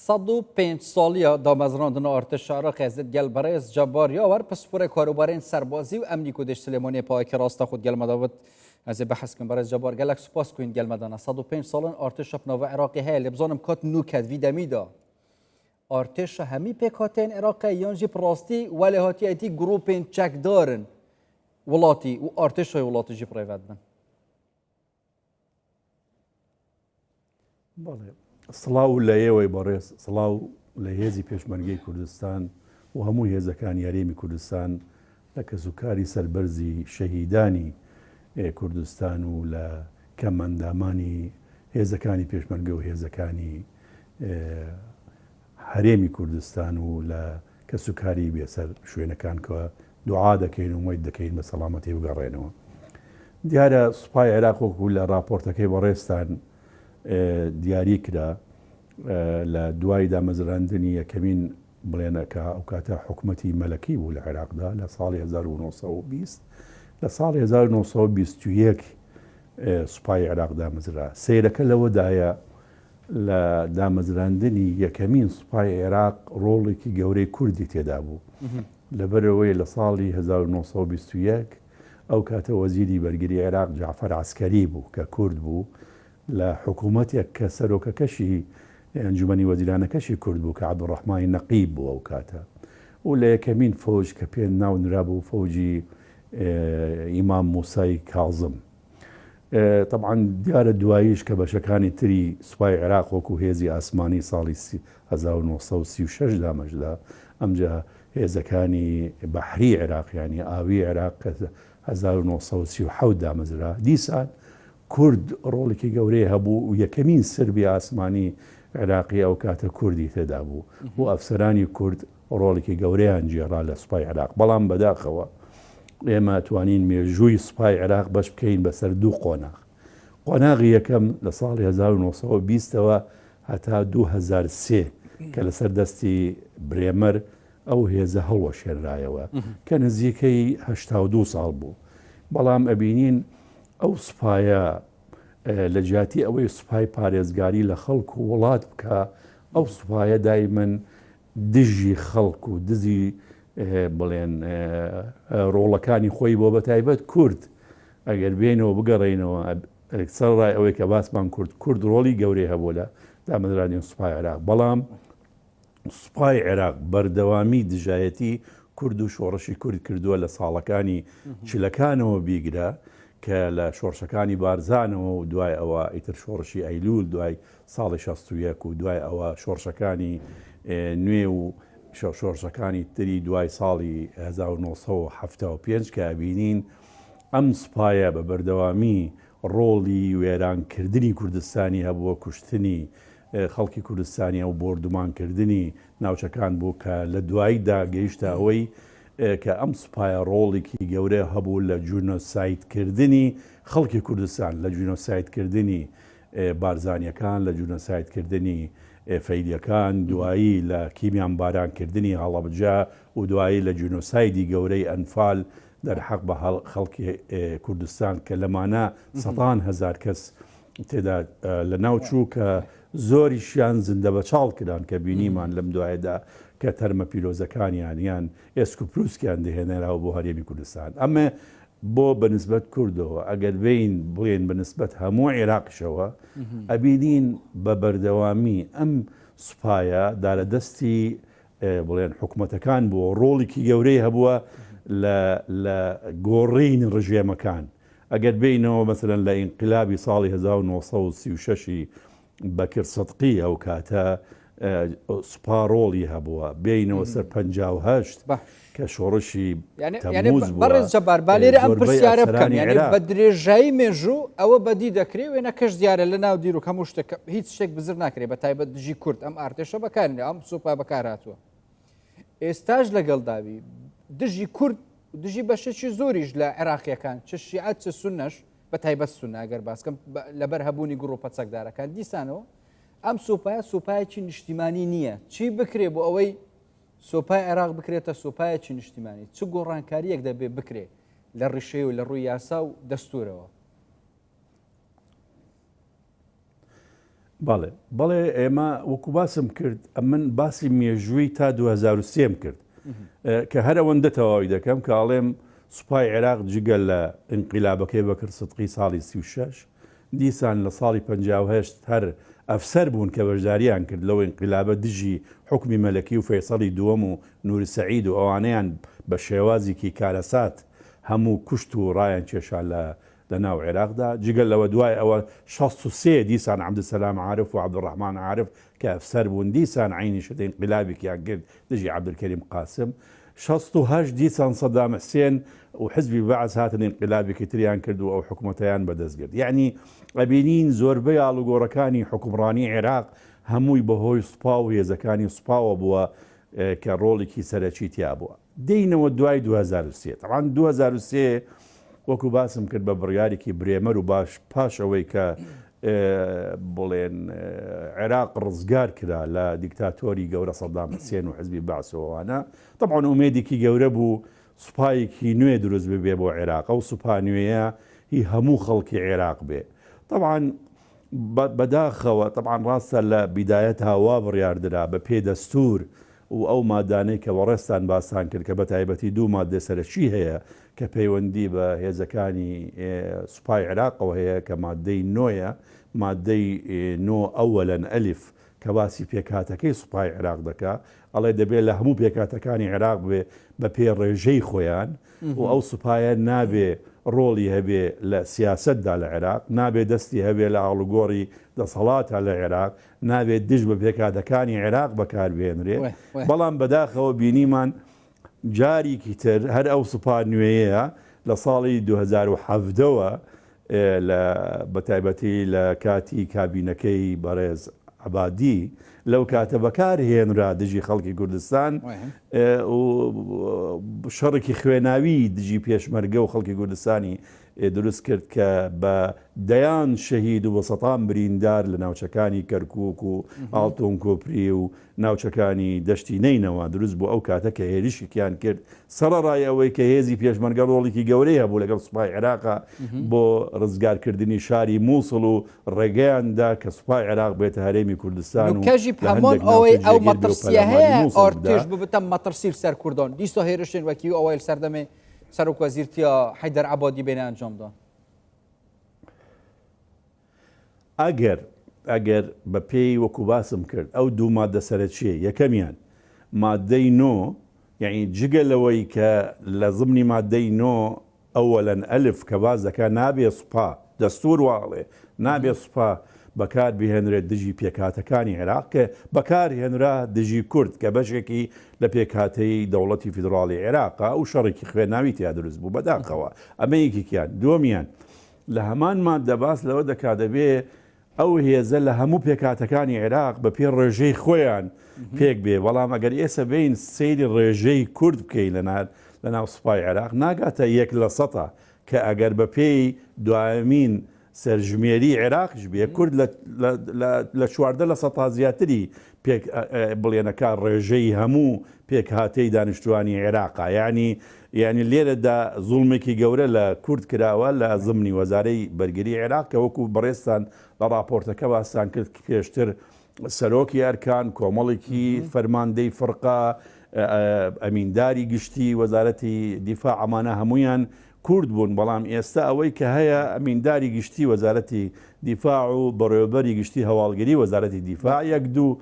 105 سالیه دامزراندن ارتش عراق از گل برای جبار یاور پسپور کاروبارین سربازی و امنی کودش سلیمانی پای که راست خود گل مداوت از بحث کن برای جبار گلک سپاس کن گل مدانه 105 سالن ارتش نو عراقی های لبزانم کات نوکد ویدمیدا ارتش همی پیکاتین عراقی یانجی پراستی ولی هاتی ایتی گروپین چک دارن ولاتی و ارتش ولاتی جی پرایوت من بله سڵاو لە ئێوەی بەڕێز سڵاو لە هێزی پێشمەرگەی کوردستان و هەموو هێزەکانی یاریمی کوردستان لە کەسوکاری سەربەرزی شەهیدانی کوردستان و لە کەمەندامانی هێزەکانی پێشمەرگە و هێزەکانی هەرێمی کوردستان و لە کەسوکاری بێسەر شوێنەکان کە دوعا دەکەین و مۆید دەکەین بە سەڵامەتی بگەڕێنەوە. دیارە سوپای عێراق وەکو لە راپۆرتەکەی بەڕێستان دیاری کرا لە دوای دامەزراندنی یەکەمین بڵێنەکە ئەو کاتە حکومەتی مەلەکی بوو لە عێراقدا لە ساڵی 1920 لە ساڵی 1921 سوپای عێراق دامەزرا. سەیرەکە لەوەدایە لە دامەزراندنی یەکەمین سوپای عێراق ڕۆڵێکی گەورەی کوردی تێدا بوو لەبەرەوەی لە ساڵی 1921 ئەو کاتە وەزیری بەرگری عێراق جعفەر عەسکەری بوو کە کورد بوو لە حکوومەتێک کە سەرۆکەکەشی ئەنجومەنی وەزیرانەکەشی کورد بوو کە عەبدوڕەحمانی نەقیب بوو ئەو کاتە و لە یەکەمین فۆج کە پێ ناونرا بوو فۆجی ئیمام موسای کاظم. طبعا دیارە دواییش کە بەشەکانی تری سوپای عێراق وەکو هێزی ئاسمانی ساڵی 1936 دامەژدا ئەمجا هێزەکانی بەحری عێراقیانی ئاوی عێراق 1937 دامەزرا. دیسان کورد ڕۆڵێکی گەورەی هەبوو و یەکەمین سربی ئاسمانی عێراقی ئەو کاتە کوردی تێدا بوو بۆ ئەفسەرانی کورد ڕۆڵێکی گەورەیان جێڕا لە سوپای عێراق. بەڵام بەداخەوە ئێمە توانین مێژووی سوپای عێراق بەش بکەین بەسەر دوو قۆناغ. قۆناغی یەکەم لە ساڵی 1920ەوە هەتا 2003 کە لەسەر دەستی برێمەر ئەو هێزە هەڵوەشێنرایەوە کە نزیکەی 82 ساڵ بوو. بەڵام ئەبینین ئەو سوپایە لە جیاتی ئەوەی سوپای پارێزگاری لە خەڵک و وڵات بکە ئەو سوپایە دایمەن دژی خەڵک و دزی بڵێن ڕۆڵەکانی خۆی بۆ بەتایبەت کورد ئەگەر بێنەوە بگەڕێنەوە سەر ڕای ئەوەی کە باسمان کورد ڕۆڵی گەورەی هەبوو لە دامەزرانی سوپای عێراق. بەڵام سوپای عێراق بەردەوامی دژایەتی کورد و شۆڕشی کورد کردووە لە ساڵەکانی چلەکانەوە بیگرە کە لە شۆڕشەکانی بارزانەوە و دوای ئەوە ئیتر شۆڕشی ئەیلول دوای ساڵی 61 و دوای ئەوە شۆڕشەکانی نوێ و شۆڕشەکانی تری دوای ساڵی 1975 کە ئەبینین ئەم سوپایە بە بەردەوامی ڕۆڵی وێرانکردنی کوردستانی هەبووە کوشتنی خەڵکی کوردستانی ئەو بۆردومانکردنی ناوچەکان بوو کە لە دواییدا گەیشتە ئەوەی کە ئەم سوپایە ڕۆڵێکی گەورە هەبوو لە جونۆسایدکردنی خەڵکی کوردستان لە جونۆسایدکردنی بارزانیەکان لە جونۆسایدکردنی فەیلیەکان دوایی لە کیمیان بارانکردنی هەڵەبجە و دوایی لە جونۆسایدی گەورەی ئەنفال دەرحەق بە خەڵکی کوردستان کە لەمانە 100,000 کەس تێدا لە ناوچوو کە زۆریشیان زندە بەچاڵ کردان کە بینیمان لەم دوایەدا کە تەرمە پیرۆزەکانیان یان ئێسک و پرووسکیان دەهێنەراوە بۆ هەرێمی کوردستان. ئەمە بۆ بەنسبەت کوردەوە ئەگەر بین بڵێن بەنسبەت هەموو عێراقشەوە ئەبینین بە بەردەوامی ئەم سوپایە دارەدەستی بڵێن حکوومەتەکان بۆ ڕۆڵێکی گەورەی هەبووە لە گۆڕین ڕژێمەکان. ئەگەر بینەوە مەسەرەن لە ئینقلابی ساڵی 1936 بەکر سەدقی ئەو کاتە سوپاڕۆڵی هەبووە بینەوە سەر 58 کە شۆڕشی تەمووز بووە. بەڕێز جەبار با لێرە ئەم پرسیارە بکەم یعنی بە درێژایی مێژوو ئەوە بەدی دەکرێت وێنە کەش دیارە لە ناو دیر و هەموو شتێک هیچ شتێک بزر ناکرێت بە تایبەت دژی کورد ئەم ئارتێشە بەکارێنێ ئەم سوپا بەکار هاتووە. ئێستاش لەگەڵ داوی دژی کورد دژی بەشێکی زۆریش لە عێراقیەکان چ شیعەت چ سونەش بە تایبەت سونە ئەگەر باسکەم لەبەر هەبوونی گڕۆپە چەکدارەکان دیسانەوە ئەم سوپایە سوپایەکی نیشتیمانی نییە. چی بکرێ بۆ ئەوەی سوپای عێراق بکرێتە سوپایەکی نیشتیمانی؟ چ گۆڕانکاریەک دەبێت بکرێ لە ڕیشەی و لە ڕووی یاسا و دەستورەوە؟ بەڵێ ئێمە وەکو باسم کرد ئەمن باسی مێژووی تا 2023 کرد کە هەر ئەوەندە تەواوی دەکەم کە ئاڵێم سوپای عێراق جگەل لە ئینقیلابەکەی بەکرد سدقی ساڵی 36 دیسان لە ساڵی 58 هەر ئەفسەر بوون کە بەشداریان کرد لەوە ئینقیلابە دژی حکمی مەلەکی و فەیسەڵی دووەم و نوری سەعید و ئەوانەیان بە شێوازێکی کارەسات هەموو کوشت و ڕایان کێشان لە ناو عێراقدا جگەل لەوە دوای ئەوە 63 دیسان عەبدولسەلام عارف و عەبدوڕەحمان عارف کە ئەفسەر بوون دیسان عینی شت ئینقیلابێکیان کرد دژی عەبدولکەریم قاسم 68 دیسان سەدام حوسێن و حزبی بەعث هاتن ئینقیلابێکی تریان کرد و ئەو حکومەتەیان بەدەستگرت یعنی ئەبینین زۆربەی ئاڵوگۆڕەکانی حکومڕانی عێراق هەمووی بەهۆی سوپا و هێزەکانی سوپاوە بووە کە ڕۆڵێکی سەرەکی تیا بووە دێینەوە دوای 2023 طبعاً 2023 وەکو باسم کرد بە بڕیارێکی برێمەر و باش پاش ئەوەی کە بڵێن عێراق ڕزگار کرا لە دیکتاتۆری گەورە سەدام حوسێن و حزبی بەعسەوەوانە طبعاً ئومێدێکی گەورە بوو سوپایەکی نوێ دروست ببێ بۆ عێراق ئەو سوپا نوێیە هی هەموو خەڵکی عێراق بێ طبعاً بەداخەوە طبعاً ڕاستە لە بیدایەت هاوا بڕیاردرا بە پێدەستور و ئەو مادانەی کە وەڕێستان باسان کرد کە بە تایبەتی دوو مادە سەرەکی هەیە کە پەیوەندی بە هێزەکانی سوپای عێراقەوە هەیە کە مادەی نۆیە مادەی نۆ ئەوەلەن ئەلیف کە باسی پێکهاتەکەی سوپای عێراق دەکا ئەڵێ دەبێت لە هەموو پێکهاتەکانی عێراق بێ بە پێ ڕێژەی خۆیان و ئەو سوپایە نابێ ڕۆڵی هەبێ لە سیاسەتدا لە عێراق نابێت دەستی هەبێ لە ئاڵوگۆڕی دەسەڵاتە لە عێراق نابێت دژ بە پێکهاتەکانی عێراق بەکاربێنرێ بەڵام بەداخەوە بینیمان جارێکی تر هەر ئەو سوپا نوێیە لە ساڵی 2017ەوە بە تایبەتی لە کاتی کابینەکەی بەڕێز عەبادی لەو کاتە بەکار هێنرا دژی خەڵکی کوردستان و شەڕێکی خوێناوی دژی پێشمەرگە و خەڵکی کوردستانی دروست کرد کە بە دەیان شەهید و بە سەتان بریندار لە ناوچەکانی کەرکووک و ئاڵتۆن کۆپری و ناوچەکانی دەشتی نینەوە دروست بوو ئەو کاتە کە هێرشێکیان کرد سەرڕای ئەوەی کە هێزی پێشمەرگە ڕۆڵێکی گەورەی هەبوو لەگەڵ سوپای عێراقا بۆ ڕزگارکردنی شاری مووسڵ و ڕێگەیاندا کە سوپای عێراق بێتە هەرێمی کوردستان و کەژی هەموون ئەوەی ئەو مەترسیە هەیە ئۆرتێژ ببتە مەترسیل سەر کوردان دیستۆ هێرشێن وەکی ئەوەی سەردەمێ سەرۆک وەزیرتیا حەیدەر عەبادی بێنە ئەنجامدا ئەگەر بە پێی وەکو باسم کرد ئەو دوو مادە سەرەکیە یەکەمیان مادەی نۆ یعنی جگەلەوەی کە لە ضمنی مادەی نۆ ئەوەلەن ئەلف کە باز دەکات نابێ سوپا دەستور واڵێ نابێ سوپا بەکار بهێنرێت دژی پێکهاتەکانی عێراق کە بەکار هێنرا دژی کورد کە بەشێکی لە پێکهاتەی دەوڵەتی فیدراڵی عێراقا و شەڕێکی خوێناوی تیا دروست بوو بەداخەوە ئەمە یەکێکیان دووەمیان لە هەمان مادە باس لەوە دەکات دەبێ ئەو هێزە لە هەموو پێکهاتەکانی عێراق بە پێ ڕێژەی خۆیان پێک بێ بەڵام ئەگەر ئێستا بین سەیری ڕێژەی کورد بکەی لە ناو سوپای عێراق ناگاتە 1% کە ئەگەر بە پێی دوایەمین سەرژمێری عێراقش بێ کورد لە 14% زیاتری بڵێنەکە ڕێژەی هەموو پێکهاتەی دانیشتوانی عێراقا یعنی لێرەدا زوڵمێکی گەورە لە کورد کراوە لە ضمنی وەزارەی بەرگری عێراق کە وەکو بەڕێستان لە راپۆرتەکە باسان کرد پێشتر سەرۆکی ئەرکان کۆمەڵێکی فەرماندەی فڕقا ئەمینداری گشتی وەزارەتی دیفاع ئەمانە هەمویان کورد بوون بەڵام ئێستا ئەوەی کە هەیە ئەمینداری گشتی وەزارەتی دیفاع و بەڕێوەبەری گشتی هەواڵگەری وەزارەتی دیفاع یەک دوو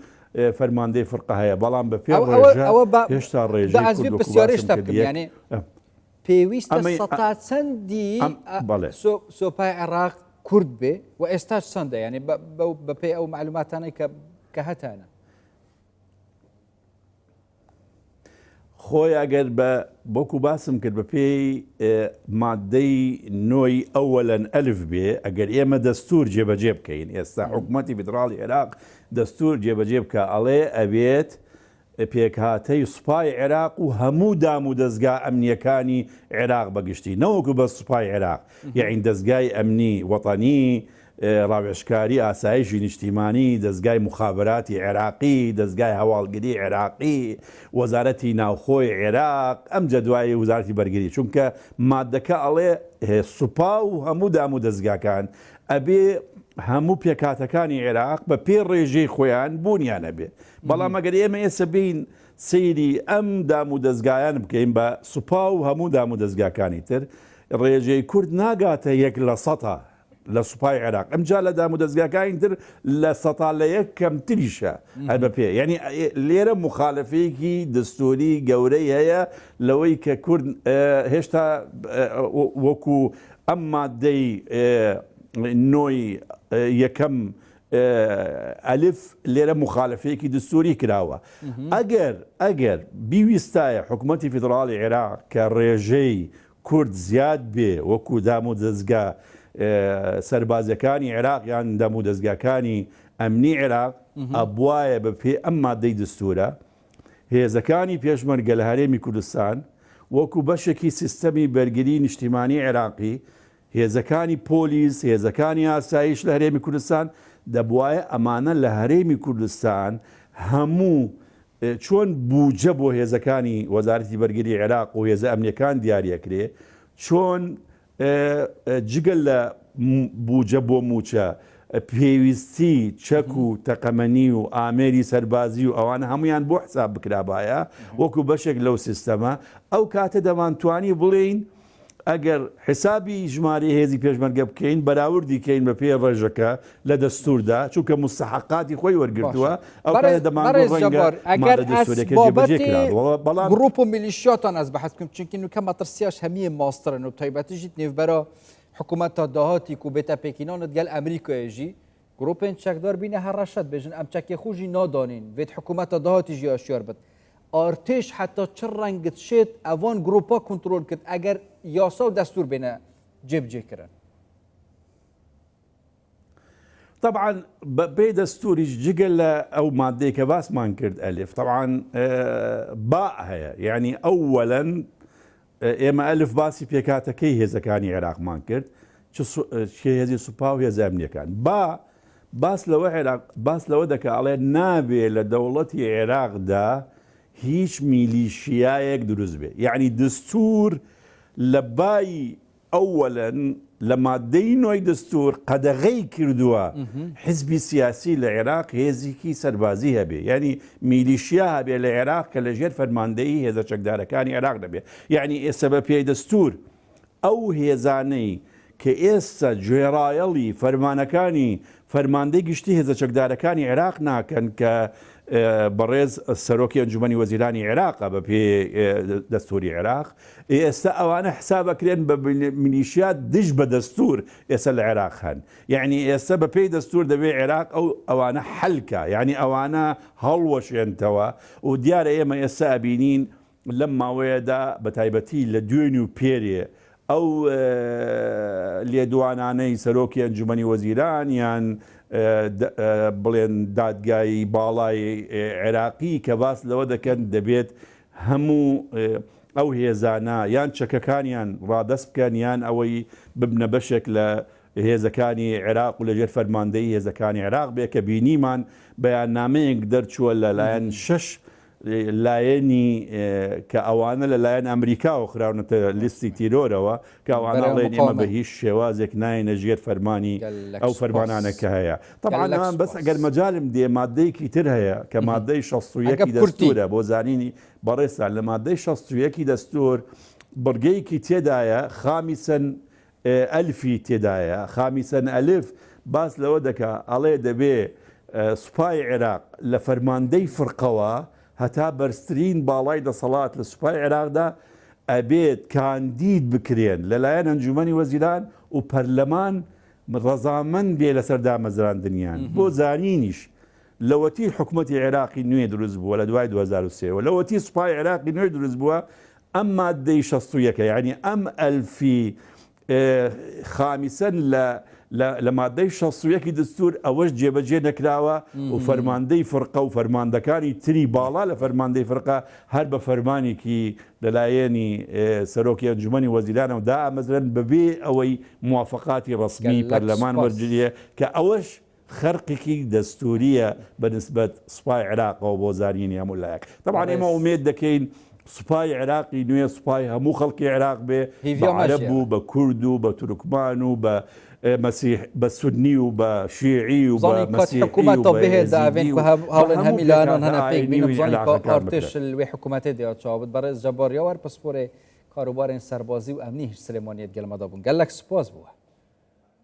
فەرماندەی فرقە هەیە بەڵام بە پێ هێشتا ڕێژەی ینی پێویستە سەتا چەندی سۆپای عێراق کورد بێ و ئێستاش چەندە ینی بە پێی ئەو معلوماتانەی کە هەتانە خۆی ئەگەر بۆکو باسم کرد بە پێی مادەی نۆی ئەوەلەن ئەلف بێ ئەگەر ئێمە دەستور جێبەجێ بکەین ئێستا حکوومەتی فیدراڵی عێراق دەستور جێبەجێ بکە ئەڵێ ئەبێت پێکهاتەی سوپای عێراق و هەموو دام و دەستگا ئەمنیەکانی عێراق بەگشتی نەوەکو بە سوپای عێراق یعنی دەستگای ئەمنی وەتانی ڕاوێژکاری ئاسایشی نیشتیمانی دەستگای مخابراتی عێراقی دەستگای هەواڵگری عێراقی وەزارەتی ناوخۆی عێراق ئەم جەدوای وزارەتی بەرگری چونکە مادەکە ئەڵێ سوپا و هەموو دام و دەستگاکان ئەبێ هەموو پێکاتەکانی عێراق بە پێ ڕێژەی خۆیان بوونیانە بێ بەڵام ئەگەر ئێمە ئێستا بین سەیری ئەم دام و دەستگایان بکەین بە سوپا و هەموو دام و دەستگاکانی تر ڕێژەی کورد ناگاتە 1% لە سوپای عێراق ئەمجا لە دام و دەستگاکانی تر لە 100 کەمتریشە هەر بە پێ یعنی لێرە مخالفەیەکی دەستوری گەورەی هەیە لەوەی کە کورد هێشتا وەکو ئەم مادەی نۆی یەکەم ئەلف لێرە مخالفەیەکی دستوری کراوە ئەگەر بیویستایە حکوومەتی فیدراڵی عێراق کە ڕێژەی کورد زیاد بێ وەکو دام و دەستگا سەربازەکانی عێراق یان دام و دەستگاکانی ئەمنی عێراق ئەبوایە بە پێ ئەم مادەی دستورە هێزەکانی پێشمەرگە لە هەرێمی کوردستان وەکو بەشێکی سیستەمی بەرگری نیشتیمانی عێراقی هێزەکانی پۆلیس هێزەکانی ئاسایش لە هەرێمی کوردستان دەبوایە ئەمانە لە هەرێمی کوردستان هەموو چۆن بوجە بۆ هێزەکانی وەزارەتی بەرگری عێراق و هێزە ئەمنیەکان دیاریەکرێ چۆن جگەل لە بوجە بۆ موچە پێویستی چەک و تەقەمەنی و ئامێری سەربازی و ئەوانە هەمویان بۆ حساب بکرابایە وەکو بەشێک لەو سیستەمە ئەو کاتە دەمانتوانی بڵێین ئەگەر حسابی ژمارە هێزی پێشمەرگە بکەین بەراوردی کەین بە پێ ڕێژەکە لە دەستوردا چونکە مستحقاتی خۆی وەرگرتووە ئەو بەڵام گروپ و میلیشیاتان ئەس بەحەزکەم چونکی نوکە مەترسیاش هەمیە ماسترن و تایبەتیژیت نێڤبەرە حکوومەتە داهاتی و بێتە پێکینانت گەل ئەمریکایەژی گروپên çekdar bîne her reşet bêjin em çekê xwe jî nadanîn vê hikûmeta dahatî jî aşiyar bit artêş heta çi rengit şêt evan grupa kontrol kir eger yasa û destûr bêne cêbicêkirin طبعا بێ دەستوریش جگەل لە ئەو مادەی کە باسمان کرد ئەلف طبعا با هەیە یعنی ئەوەلەن ئێمە ئەلف باسی پێکاتەکەی هێزەکانی عێراقمان کرد هێزی سوپا و هێزە ئەمنیەکان باس لەوە دەکە ئەڵێ نابێ لە دەوڵەتی عێراقدا هیچ میلیشیایەک دروست بێ یعنی دستور لە بای ئەوەلەن لە مادەی نۆی دستور قەدەغەی کردووە حزبی سیاسی لە عێراق هێزێکی سەربازی هەبێ ینی میلیشیا هەبێ لە عێراق کە لەژێر فەرماندەیی هێزە چەکدارەکانی عێراق دەبێ یعنی ئێستا بە پێی دەستور ئەو هێزانەی کە ئێستا گوێڕایەڵی فەرمانەکانی فەرماندەی گشتی هێزە چەکدارەکانی عێراق ناکەن کە بەڕێز سەرۆکی ئەنجومەنی وەزیرانی عێراقە بە پێ دەستوری عێراق ئێستا ئەوانە حسابەکرێن بە میلیشیات دژ بە دەستور ئێستا لە عێراق هەن یعنی ئێستا بە پێی دەستور دەبێ عێراق ئەوانە حەلکە یعنی ئەوانە هەڵوەشێنتەوە و دیارە ئێمە ئێستا ئەبینین لەم ماوەیەدا بە تایبەتی لە دوێنی و پێرێ ئەو لێدوانانەی سەرۆکی ئەنجومەنی وەزیران یان بڵێن دادگایی باڵای عێراقی کە باس لەوە دەکەن دەبێت هەموو ئەو هێزانە یان چەکەکانیان ڕادەست بکەن یان ئەوەی ببنە بەشێک لە هێزەکانی عێراق و لەژێر فەرماندەی هێزەکانی عێراق بێ کە بینیمان بەیاننامەیەک دەرچووە لەلایەن 6 لایەنی کە ئەوانە لەلایەن ئەمریکا و خراونەتە لیستی تیرۆرەوە کە ئەوانەڵێن ئێمە بە هیچ شێوازێک ناینە ژێر فەرمانی ئەو فەرمانانەکە هەیە طبعاان بەس ئەگەر مەجالم دێ مادەیەکی تر هەیە کە مادەی 61 دەستورە بۆ زانینی بەڕێستان لە مادەی 61 دەستور بڕگەیەکی تێدایە خامیسەن ئەلفی تێدایە خامیسەن ئەلف باس لەوە دەکا ئەڵێ دەبێ سوپای عێراق لە فەرماندەی فرقەوە هەتا بەرزترین باڵای دەسەڵات لە سوپای عێراقدا ئەبێت کاندید بکرێن لەلایەن ئەنجومەنی وەزیران و پەرلەمان ڕەزامەند بێ لەسەر دامەزراندنیان بۆ زانینیش لەوەتی حکوومەتی عێراقی نوێ دروست بووە لە دوای 2023 لەوەتی سوپای عێراقی نوێ دروست بووە ئەم مادەی 61 یعنی ئەم ئەلفی خامیسەن لە مادەی 61 دستور ئەوەش جێبەجێ نەکراوە و فەرماندەی فرقە و فەرماندەکانی تری باڵا لە فەرماندەی فرقە هەر بە فەرمانێکی لەلایەنی سەرۆکی ئەنجومەنی وەزیرانە و دا ئامەزرن بەبێ ئەوەی موافقاتی ڕسمی پەرلەمان وەرجریە کە ئەوەش خەرقێکی دەستوریە بەنسبەت سوپای عێراقەوە بۆ زانینی هەموو لایەک طبعا ئێمە ئومێد دەکەین سوپای عێراقی نوێ سوپای هەموو خەڵکی عێراق بێ بە عەرەب و بە کورد و بە تورکمان و بە مسيح بسني وبشيعي وبمسيحي حكومة به دافين هاولن هميلان هنا بيك بين بزاني كارتش الوي حكومات دي تشاوب برز جبار يوار باسبور کاروبار سربازی و امنی سلیمانیت گل مدابون گلک سپاس بوه